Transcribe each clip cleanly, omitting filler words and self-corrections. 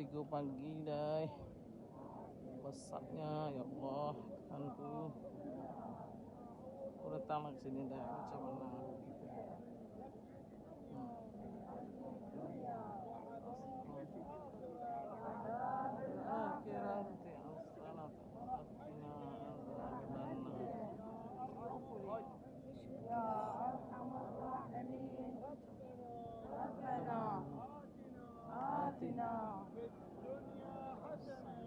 3 pagi dah. Besarnya ya Allah Tuhanku. Aku datang ke sini dah macam mana. يا أرحم الراحمين ربنا آتنا في الدنيا حسنة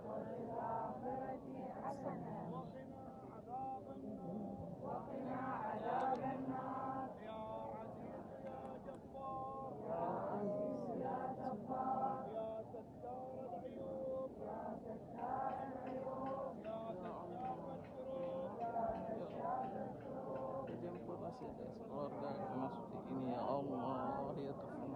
وفي الآخرة حسنة وقنا عذاب النار يا عزيز يا جبار يا عزيز يا جبار يا ستار العيوب يا ستار العيوب يا كشاف الكروب يا كشاف الكروب. Jemput masih ada keluarga masuk di ini ya Allah ya Tuhan.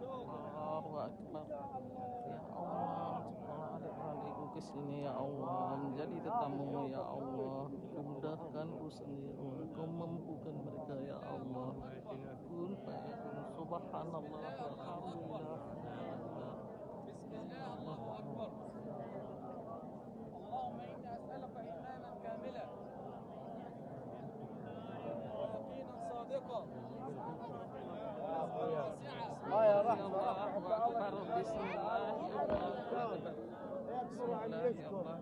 Ya Allah, cepat adik-adik ke sini ya Allah, menjadi tetamu ya Allah, mudahkan urusannya ya Allah, kau mampukan mereka ya Allah. Kun fayakun, subhanallah, alhamdulillah. Bismillah, Allahu Akbar. Allahumma inna as'aluka imanan kamilan wa yaqinan sadiqan. Ya Allah, akbar, bismillah ya Allah,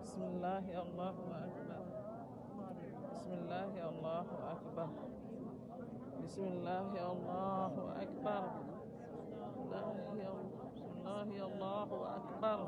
bismillah ya Allah, bismillah ya Allah, bismillah ya Allah, bismillah ya Allah, bismillah ya Allah, bismillah ya Allah, akbar.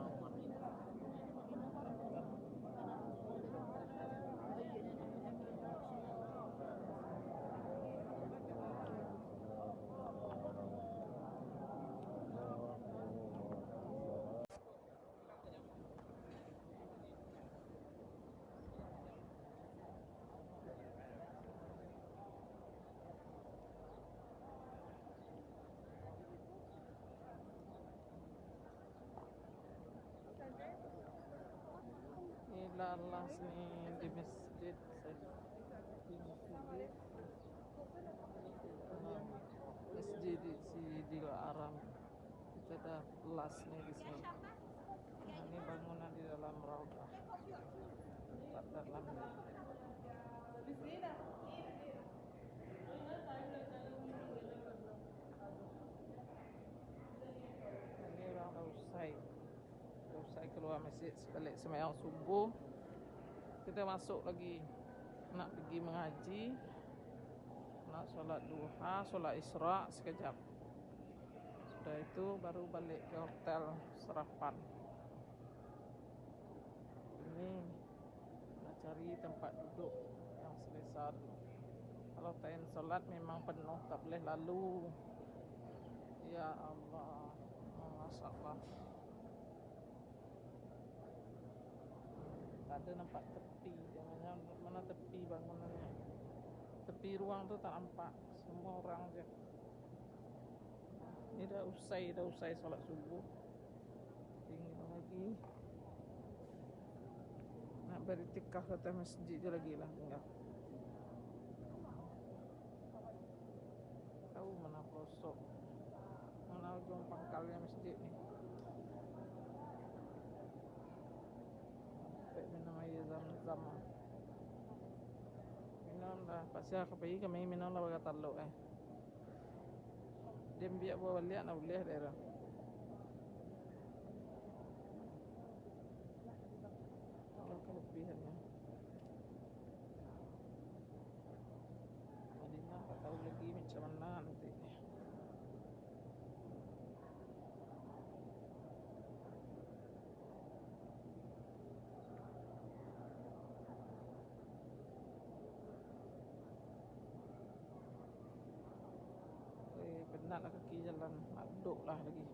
Inilah sini di masjid Masjid Sidil Haram. Kita ada kelasnya di sini. Nah, ini bangunan di dalam raudhah. Tempat dalamnya. Ini orang dah usai keluar masjid balik sembahyang subuh. Kita masuk lagi nak pergi mengaji, nak solat duha, solat isra sekejap. Sudah itu baru balik ke hotel sarapan. Ini nak cari tempat duduk yang selesa. Kalau time solat memang penuh, tak boleh lalu. Ya Allah, Masya Allah. Tak ada nampak tepi, jangan mana tepi bangunannya. Tepi ruang tu tak nampak, semua orang je. Ini dah usai solat subuh. Tinggal lagi. Nak beriktikaf ke atas masjid je lagi lah tinggal. Tahu mana pelosok, mana ujung pangkalnya masjid ni. Minum air zam-zam. Minum lah. Pasal pergi kami minum lah bagai taluk Dia biar bawa balik nak boleh daerah. Kalau kelebihannya. Madinah tak tahu lagi macam mana nanti. penat lah kaki jalan, nak duduk lah lagi.